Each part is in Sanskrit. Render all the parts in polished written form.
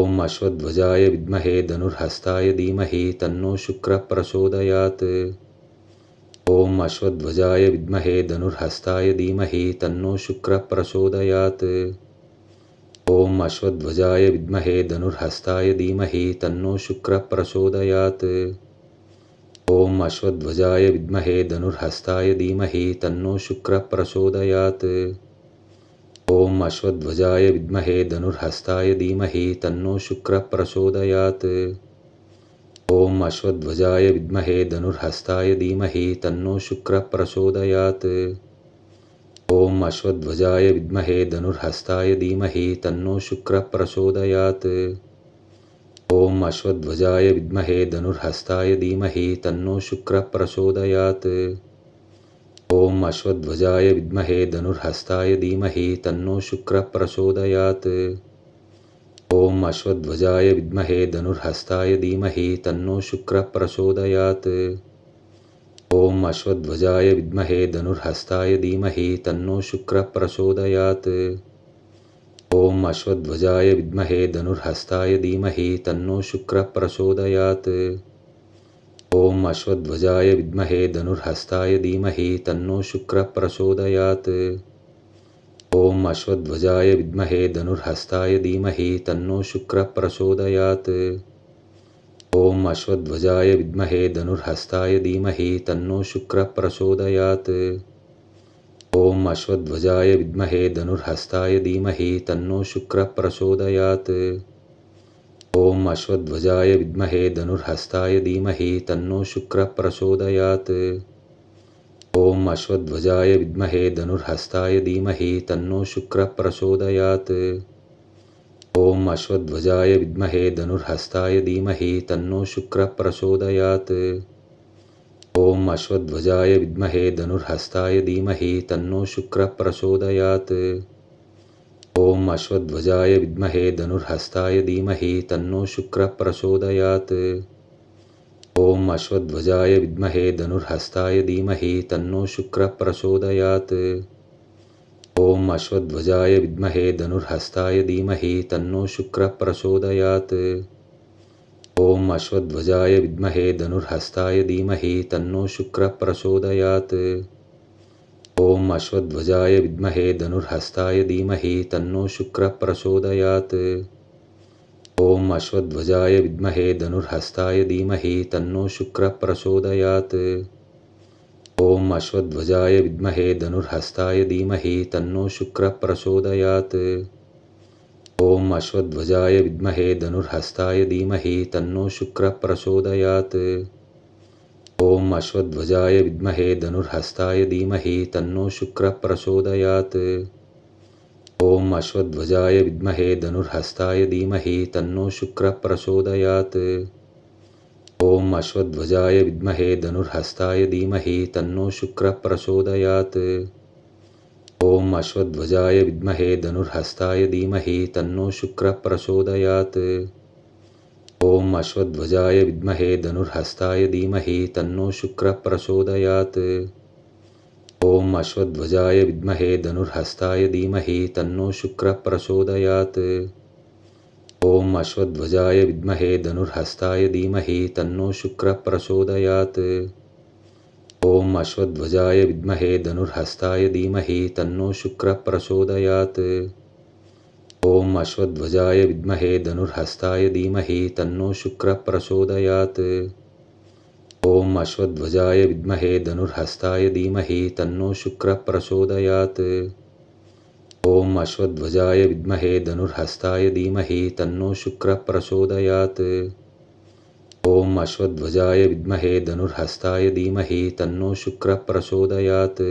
ॐ अश्वध्वजाय विद्महे धनुर्हस्ताय धीमहि तन्नो शुक्रः प्रचोदयात्। ॐ अश्वध्वजाय विद्महे धनुर्हस्ताय धीमहि तन्नो शुक्रः प्रचोदयात्। ॐ अश्वध्वजाय विद्महे धनुर्हस्ताय धीमहि तन्नो शुक्रः प्रचोदयात्। ॐ अश्वध्वजाय विद्महे धनुर्हस्ताय धीमहि तन्नो शुक्रः प्रचोदयात्। ॐ अश्वध्वजाय विद्महे धनुर्हस्ताय धीमहि तन्नो शुक्रः प्रचोदयात्। ॐ अश्वध्वजाय विद्महे धनुर्हस्ताय धीमहि तन्नो शुक्रः प्रचोदयात्। ॐ अश्वध्वजाय विद्महे धनुर्हस्ताय धीमहि तन्नो शुक्रः प्रचोदयात्। ॐ अश्वध्वजाय विद्महे धनुर्हस्ताय धीमहि तन्नो शुक्रः प्रचोदयात्। ॐ अश्वध्वजाय विद्महे धनुर्हस्ताय धीमहि तन्नो शुक्रः प्रचोदयात्। ॐ अश्वध्वजाय विद्महे धनुर्हस्ताय धीमहि तन्नो शुक्रः प्रचोदयात्। ॐ अश्वध्वजाय विद्महे धनुर्हस्ताय धीमहि तन्नो शुक्रः प्रचोदयात्। ॐ अश्वध्वजाय विद्महे धनुर्हस्ताय धीमहि तन्नो शुक्रः प्रचोदयात्। ॐ अश्वध्वजाय विद्महे धनुर्हस्ताय धीमहि तन्नो शुक्रः प्रचोदयात्। ॐ अश्वध्वजाय विद्महे धनुर्हस्ताय धीमहि तन्नो शुक्रः प्रचोदयात्। ॐ अश्वध्वजाय विद्महे धनुर्हस्ताय धीमहि तन्नो शुक्रः प्रचोदयात्। ॐ अश्वध्वजाय विद्महे धनुर्हस्ताय धीमहि तन्नो शुक्रः प्रचोदयात्। ॐ अश्वध्वजाय विद्महे धनुर्हस्ताय धीमहि तन्नो शुक्रः प्रचोदयात्। ॐ अश्वध्वजाय विद्महे धनुर्हस्ताय धीमहि तन्नो शुक्रः प्रचोदयात्। ॐ अश्वध्वजाय विद्महे धनुर्हस्ताय धीमहि तन्नो शुक्रः प्रचोदयात्। ॐ अश्वध्वजाय विद्महे धनुर्हस्ताय धीमहि तन्नो शुक्रः प्रचोदयात्। ॐ अश्वध्वजाय विद्महे धनुर्हस्ताय धीमहि तन्नो शुक्रः प्रचोदयात्। ॐ अश्वध्वजाय विद्महे धनुर्हस्ताय धीमहि तन्नो शुक्रः प्रचोदयात्। ॐ अश्वध्वजाय विद्महे धनुर्हस्ताय धीमहि तन्नो शुक्रः प्रचोदयात्। ॐ अश्वध्वजाय विद्महे धनुर्हस्ताय धीमहि तन्नो शुक्रः प्रचोदयात्। ॐ अश्वध्वजाय विद्महे धनुर्हस्ताय धीमहि तन्नो शुक्रः प्रचोदयात्। ॐ अश्वध्वजाय विद्महे धनुर्हस्ताय धीमहि तन्नो शुक्रः प्रचोदयात्। ॐ अश्वध्वजाय विद्महे धनुर्हस्ताय धीमहि तन्नो शुक्रः प्रचोदयात्। ॐ अश्वध्वजाय विद्महे धनुर्हस्ताय धीमहि तन्नो शुक्रः प्रचोदयात्। ॐ अश्वध्वजाय विद्महे धनुर्हस्ताय धीमहि तन्नो शुक्रः प्रचोदयात्। ॐ अश्वध्वजाय विद्महे धनुर्हस्ताय धीमहि तन्नो शुक्रः प्रचोदयात्। ॐ अश्वध्वजाय विद्महे धनुर्हस्ताय धीमहि तन्नो शुक्रः प्रचोदयात्। ॐ अश्वध्वजाय विद्महे धनुर्हस्ताय धीमहि तन्नो शुक्रः प्रचोदयात्। ॐ अश्वध्वजाय विद्महे धनुर्हस्ताय धीमहि तन्नो शुक्रः प्रचोदयात्। ॐ अश्वध्वजाय विद्महे धनुर्हस्ताय धीमहि तन्नो शुक्रः प्रचोदयात्। ॐ अश्वध्वजाय विद्महे धनुर्हस्ताय धीमहि तन्नो शुक्रः प्रचोदयात्। ॐ अश्वध्वजाय विद्महे धनुर्हस्ताय धीमहि तन्नो शुक्रः प्रचोदयात्। ॐ अश्वध्वजाय विद्महे धनुर्हस्ताय धीमहि तन्नो शुक्रः प्रचोदयात्। ॐ अश्वध्वजाय विद्महे धनुर्हस्ताय धीमहि तन्नो शुक्रः प्रचोदयात्। ॐ अश्वध्वजाय विद्महे धनुर्हस्ताय धीमहि तन्नो शुक्रः प्रचोदयात्। ॐ अश्वध्वजाय विद्महे धनुर्हस्ताय धीमहि तन्नो शुक्रः प्रचोदयात्।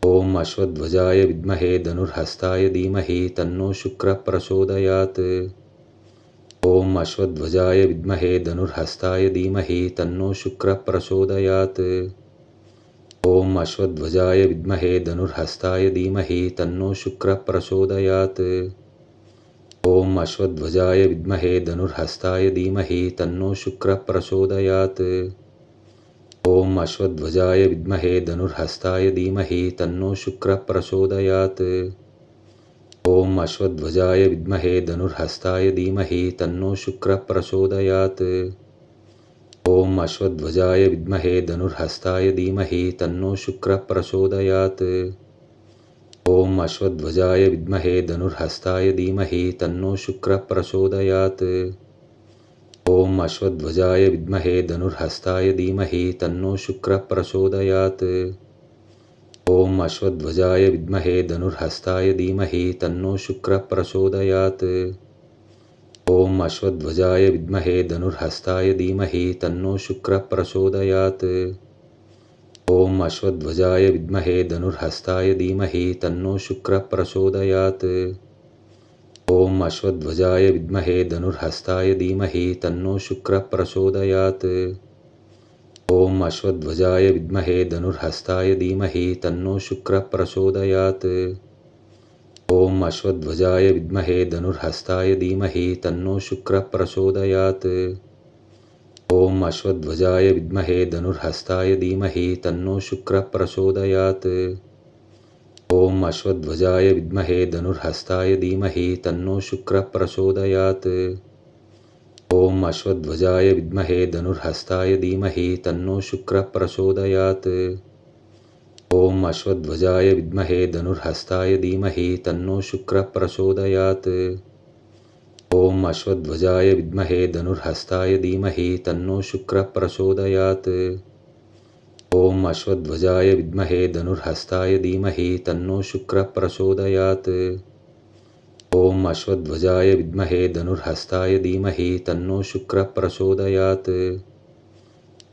ॐ अश्वध्वजाय विद्महे धनुर्हस्ताय धीमहि तन्नो शुक्रः प्रचोदयात्। ॐ अश्वध्वजाय विद्महे धनुर्हस्ताय धीमहि तन्नो शुक्रः प्रचोदयात्। ॐ अश्वध्वजाय विद्महे धनुर्हस्ताय धीमहि तन्नो शुक्रः प्रचोदयात्। ॐ अश्वध्वजाय विद्महे धनुर्हस्ताय धीमहि तन्नो शुक्रः प्रचोदयात्। ॐ अश्वध्वजाय विद्महे धनुर्हस्ताय धीमहि तन्नो शुक्रः प्रचोदयात्। ॐ अश्वध्वजाय विद्महे धनुर्हस्ताय धीमहि तन्नो शुक्रः प्रचोदयात्। ॐ अश्वध्वजाय विद्महे धनुर्हस्ताय धीमहि तन्नो शुक्रः प्रचोदयात्। ॐ अश्वध्वजाय विद्महे धनुर्हस्ताय धीमहि तन्नो शुक्रः प्रचोदयात्। ॐ अश्वध्वजाय विद्महे धनुर्हस्ताय धीमहि तन्नो शुक्रः प्रचोदयात्। ॐ अश्वध्वजाय विद्महे धनुर्हस्ताय धीमहि तन्नो शुक्रः प्रचोदयात्। ॐ अश्वध्वजाय विद्महे धनुर्हस्ताय धीमहि तन्नो शुक्रः प्रचोदयात्। ॐ अश्वध्वजाय विद्महे धनुर्हस्ताय धीमहि तन्नो शुक्रः प्रचोदयात्। ॐ अश्वध्वजाय विद्महे धनुर्हस्ताय धीमहि तन्नो शुक्रः प्रचोदयात्। ॐ अश्वध्वजाय विद्महे धनुर्हस्ताय धीमहि तन्नो शुक्रः प्रचोदयात्। ॐ अश्वध्वजाय विद्महे धनुर्हस्ताय धीमहि तन्नो शुक्रः प्रचोदयात्। ॐ अश्वध्वजाय विद्महे धनुर्हस्ताय धीमहि तन्नो शुक्रः प्रचोदयात्। ॐ अश्वध्वजाय विद्महे धनुर्हस्ताय धीमहि तन्नो शुक्रः प्रचोदयात्। ॐ अश्वध्वजाय विद्महे धनुर्हस्ताय धीमहि तन्नो शुक्रः प्रचोदयात्। ॐ अश्वध्वजाय विद्महे धनुर्हस्ताय धीमहि तन्नो शुक्रः प्रचोदयात्। ॐ अश्वध्वजाय विद्महे धनुर्हस्ताय धीमहि तन्नो शुक्रः प्रचोदयात्। ॐ अश्वध्वजाय विद्महे धनुर्हस्ताय धीमहि तन्नो शुक्रः प्रचोदयात्। ॐ अश्वध्वजाय विद्महे धनुर्हस्ताय धीमहि तन्नो शुक्रः प्रचोदयात्।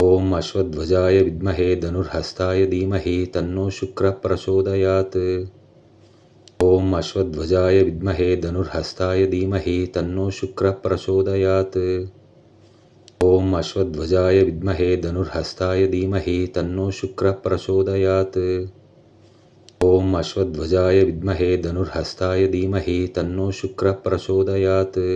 ॐ अश्वध्वजाय विद्महे धनुर्हस्ताय धीमहि तन्नो शुक्रः प्रचोदयात्। ॐ अश्वध्वजाय विद्महे धनुर्हस्ताय धीमहि तन्नो शुक्रः प्रचोदयात्। ॐ अश्वध्वजाय विद्महे धनुर्हस्ताय धीमहि तन्नो शुक्रः प्रचोदयात्। ॐ अश्वध्वजाय विद्महे धनुर्हस्ताय धीमहि तन्नो शुक्रः प्रचोदयात्।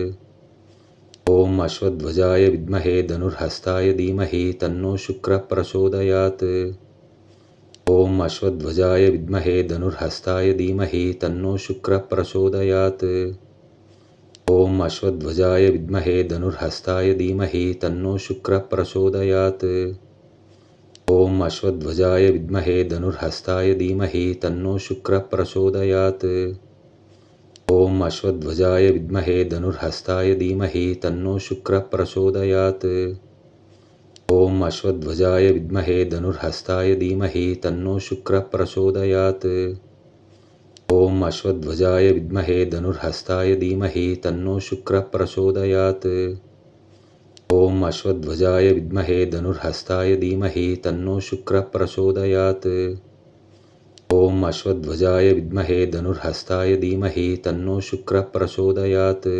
ॐ अश्वध्वजाय विद्महे धनुर्हस्ताय धीमहि तन्नो शुक्रः प्रचोदयात्। ॐ अश्वध्वजाय विद्महे धनुर्हस्ताय धीमहि तन्नो शुक्रः प्रचोदयात्। ॐ अश्वध्वजाय विद्महे धनुर्हस्ताय धीमहि तन्नो शुक्रः प्रचोदयात्। ॐ अश्वध्वजाय विद्महे धनुर्हस्ताय धीमहि तन्नो शुक्रः प्रचोदयात्। ॐ अश्वध्वजाय विद्महे धनुर्हस्ताय धीमहि तन्नो शुक्रः प्रचोदयात्। ॐ अश्वध्वजाय विद्महे धनुर्हस्ताय धीमहि तन्नो शुक्रः प्रचोदयात्। ॐ अश्वध्वजाय विद्महे धनुर्हस्ताय धीमहि तन्नो शुक्रः प्रचोदयात्। ॐ अश्वध्वजाय विद्महे धनुर्हस्ताय धीमहि तन्नो शुक्रः प्रचोदयात्। ॐ अश्वध्वजाय विद्महे धनुर्हस्ताय धीमहि तन्नो शुक्रः प्रचोदयात्।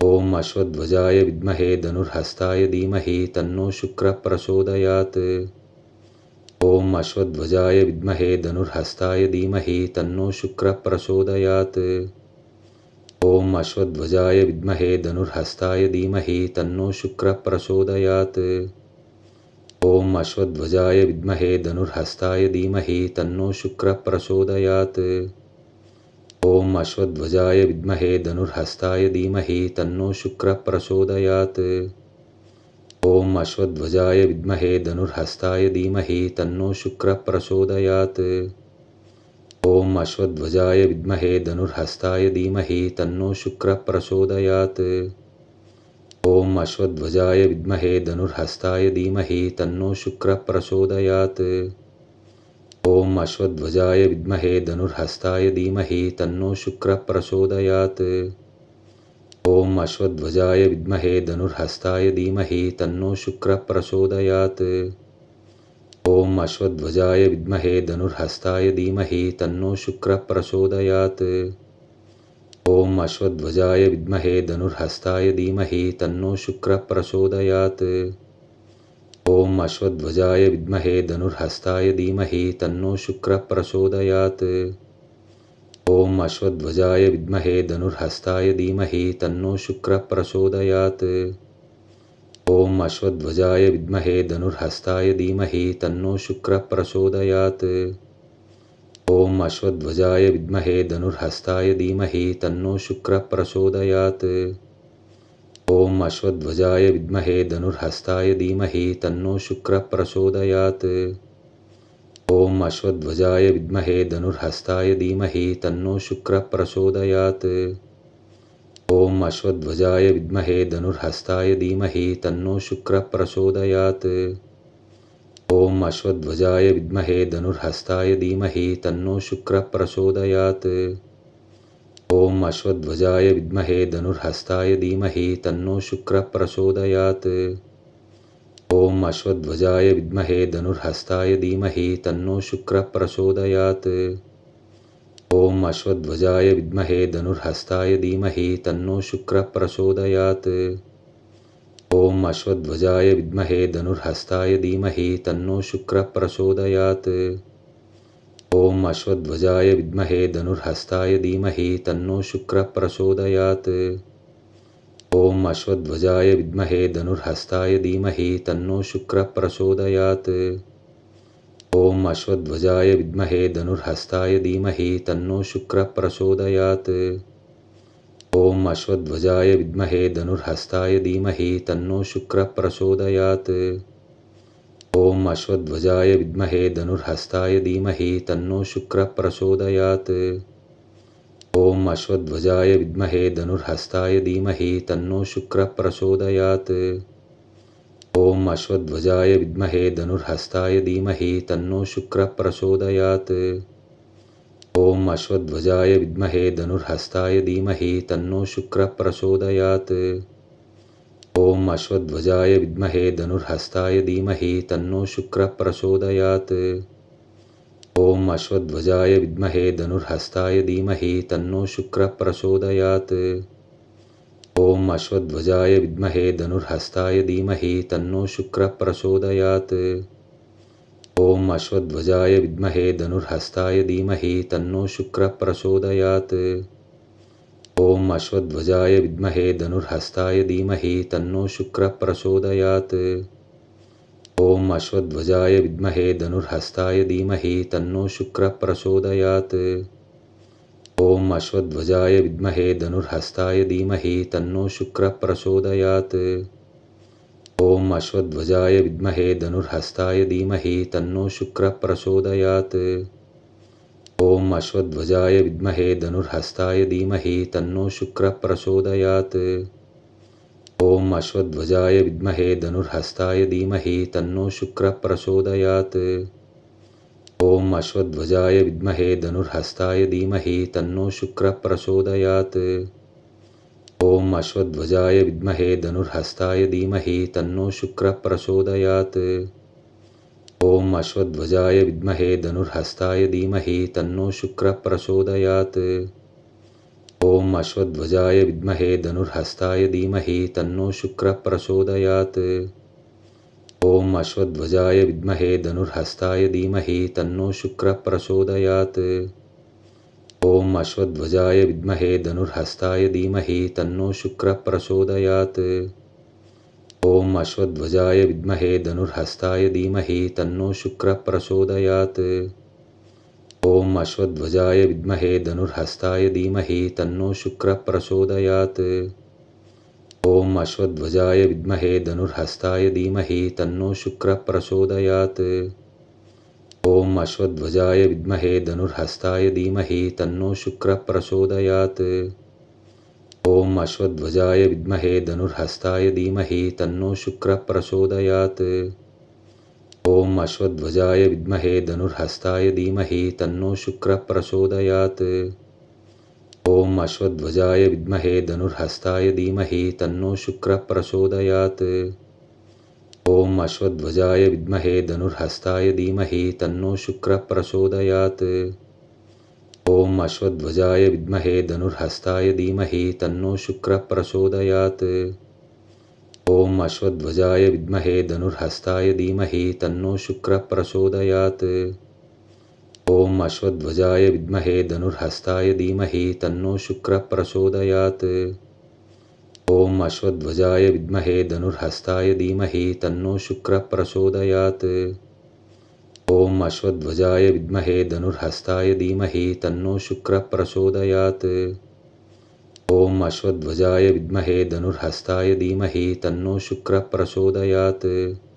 ॐ अश्वध्वजाय विद्महे धनुर्हस्ताय धीमहि तन्नो शुक्रः प्रचोदयात्। ॐ अश्वध्वजाय विद्महे धनुर्हस्ताय धीमहि तन्नो शुक्रः प्रचोदयात्। ॐ अश्वध्वजाय विद्महे धनुर्हस्ताय धीमहि तन्नो शुक्रः प्रचोदयात्। ॐ अश्वध्वजाय विद्महे धनुर्हस्ताय धीमहि तन्नो शुक्रः प्रचोदयात्। ॐ अश्वध्वजाय विद्महे धनुर्हस्ताय धीमहि तन्नो शुक्रः प्रचोदयात्। ॐ अश्वध्वजाय विद्महे धनुर्हस्ताय धीमहि तन्नो शुक्रः प्रचोदयात्। ॐ अश्वध्वजाय विद्महे धनुर्हस्ताय धीमहि तन्नो शुक्रः प्रचोदयात्। ॐ अश्वध्वजाय विद्महे धनुर्हस्ताय धीमहि तन्नो शुक्रः प्रचोदयात्। ॐ अश्वध्वजाय विद्महे धनुर्हस्ताय धीमहि तन्नो शुक्रः प्रचोदयात्। ॐ अश्वध्वजाय विद्महे धनुर्हस्ताय धीमहि तन्नो शुक्रः प्रचोदयात्। ॐ अश्वध्वजाय विद्महे धनुर्हस्ताय धीमहि तन्नो शुक्रः प्रचोदयात्। ॐ अश्वध्वजाय विद्महे धनुर्हस्ताय धीमहि तन्नो शुक्रः प्रचोदयात्। ॐ अश्वध्वजाय विद्महे धनुर्हस्ताय धीमहि तन्नो शुक्रः प्रचोदयात्। ॐ अश्वध्वजाय विद्महे धनुर्हस्ताय धीमहि तन्नो शुक्रः प्रचोदयात्। ॐ अश्वध्वजाय विद्महे धनुर्हस्ताय धीमहि तन्नो शुक्रः प्रचोदयात्। ॐ अश्वध्वजाय विद्महे धनुर्हस्ताय धीमहि तन्नो शुक्रः प्रचोदयात्। ॐ अश्वध्वजाय विद्महे धनुर्हस्ताय धीमहि तन्नो शुक्रः प्रचोदयात्। ॐ अश्वध्वजाय विद्महे धनुर्हस्ताय धीमहि तन्नो शुक्रः प्रचोदयात्। ॐ अश्वध्वजाय विद्महे धनुर्हस्ताय धीमहि तन्नो शुक्रः प्रचोदयात्। ॐ अश्वध्वजाय विद्महे धनुर्हस्ताय धीमहि तन्नो शुक्रः प्रचोदयात्। ॐ अश्वध्वजाय विद्महे धनुर्हस्ताय धीमहि तन्नो शुक्रः प्रचोदयात्। ॐ अश्वध्वजाय विद्महे धनुर्हस्ताय धीमहि तन्नो शुक्रः प्रचोदयात्। ॐ अश्वध्वजाय विद्महे धनुर्हस्ताय धीमहि तन्नो शुक्रः प्रचोदयात्। ॐ अश्वध्वजाय विद्महे धनुर्हस्ताय धीमहि तन्नो शुक्रः प्रचोदयात्। ॐ अश्वध्वजाय विद्महे धनुर्हस्ताय धीमहि तन्नो शुक्रः प्रचोदयात्। ॐ अश्वध्वजाय विद्महे धनुर्हस्ताय धीमहि तन्नो शुक्रः प्रचोदयात्। ॐ अश्वध्वजाय विद्महे धनुर्हस्ताय धीमहि तन्नो शुक्रः प्रचोदयात्। ॐ अश्वध्वजाय विद्महे धनुर्हस्ताय धीमहि तन्नो शुक्रः प्रचोदयात्। ॐ अश्वध्वजाय विद्महे धनुर्हस्ताय धीमहि तन्नो शुक्रः प्रचोदयात्। ॐ अश्वध्वजाय विद्महे धनुर्हस्ताय धीमहि तन्नो शुक्रः प्रचोदयात्। ॐ अश्वध्वजाय विद्महे धनुर्हस्ताय धीमहि तन्नो शुक्रः प्रचोदयात्। ॐ अश्वध्वजाय विद्महे धनुर्हस्ताय धीमहि तन्नो शुक्रः प्रचोदयात्। ॐ अश्वध्वजाय विद्महे धनुर्हस्ताय धीमहि तन्नो शुक्रः प्रचोदयात्। ॐ अश्वध्वजाय विद्महे धनुर्हस्ताय धीमहि तन्नो शुक्रः प्रचोदयात्। ॐ अश्वध्वजाय विद्महे धनुर्हस्ताय धीमहि तन्नो शुक्रः प्रचोदयात्। ॐ अश्वध्वजाय विद्महे धनुर्हस्ताय धीमहि तन्नो शुक्रः प्रचोदयात्। ॐ अश्वध्वजाय विद्महे धनुर्हस्ताय धीमहि तन्नो शुक्रः प्रचोदयात्। ॐ अश्वध्वजाय विद्महे धनुर्हस्ताय धीमहि तन्नो शुक्रः प्रचोदयात्। ॐ अश्वध्वजाय विद्महे धनुर्हस्ताय धीमहि तन्नो शुक्रः प्रचोदयात्। ॐ अश्वध्वजाय विद्महे धनुर्हस्ताय धीमहि तन्नो शुक्रः प्रचोदयात्। ॐ अश्वध्वजाय विद्महे धनुर्हस्ताय धीमहि तन्नो शुक्रः प्रचोदयात्। ॐ अश्वध्वजाय विद्महे धनुर्हस्ताय धीमहि तन्नो शुक्रः प्रचोदयात्। ॐ अश्वध्वजाय विद्महे धनुर्हस्ताय धीमहि तन्नो शुक्रः प्रचोदयात्। ॐ अश्वध्वजाय विद्महे धनुर्हस्ताय धीमहि तन्नो शुक्रः प्रचोदयात्। ॐ अश्वध्वजाय विद्महे धनुर्हस्ताय धीमहि तन्नो शुक्रः प्रचोदयात्। ॐ अश्वध्वजाय विद्महे धनुर्हस्ताय धीमहि तन्नो शुक्रः प्रचोदयात्। ॐ अश्वध्वजाय विद्महे धनुर्हस्ताय धीमहि तन्नो शुक्रः प्रचोदयात्। ॐ अश्वध्वजाय विद्महे धनुर्हस्ताय धीमहि तन्नो शुक्रः प्रचोदयात्। ॐ अश्वध्वजाय विद्महे धनुर्हस्ताय धीमहि तन्नो शुक्रः प्रचोदयात्। ॐ अश्वध्वजाय विद्महे धनुर्हस्ताय धीमहि तन्नो शुक्रः प्रचोदयात्। ॐ अश्वध्वजाय विद्महे धनुर्हस्ताय धीमहि तन्नो शुक्रः प्रचोदयात्। ॐ अश्वध्वजाय विद्महे धनुर्हस्ताय धीमहि तन्नो शुक्रः प्रचोदयात्। ॐ अश्वध्वजाय विद्महे धनुर्हस्ताय धीमहि तन्नो शुक्रः प्रचोदयात्। ॐ अश्वध्वजाय विद्महे धनुर्हस्ताय धीमहि तन्नो शुक्रः प्रचोदयात्। ॐ अश्वध्वजाय विद्महे धनुर्हस्ताय धीमहि तन्नो शुक्रः प्रचोदयात्। ॐ अश्वध्वजाय विद्महे धनुर्हस्ताय धीमहि तन्नो शुक्रः प्रचोदयात्। ॐ अश्वध्वजाय विद्महे धनुर्हस्ताय धीमहि तन्नो शुक्रः प्रचोदयात्। ॐ अश्वध्वजाय विद्महे धनुर्हस्ताय धीमहि तन्नो शुक्रः प्रचोदयात्। ॐ अश्वध्वजाय विद्महे धनुर्हस्ताय धीमहि तन्नो शुक्रः प्रचोदयात्। ॐ अश्वध्वजाय विद्महे धनुर्हस्ताय धीमहि तन्नो शुक्रः प्रचोदयात्। ॐ अश्वध्वजाय विद्महे धनुर्हस्ताय धीमहि तन्नो शुक्रः प्रचोदयात् ॐ अश्वध्वजाय विद्महे धनुर्हस्ताय धीमहि तन्नो शुक्रः प्रचोदयात् ॐ अश्वध्वजाय विद्महे धनुर्हस्ताय धीमहि तन्नो शुक्रः प्रचोदयात् ॐ अश्वध्वजाय विद्महे धनुर्हस्ताय धीमहि तन्नो शुक्रः प्रचोदयात् ॐ अश्वध्वजाय विद्महे धनुर्हस्ताय धीमहि तन्नो शुक्रः प्रचोदयात्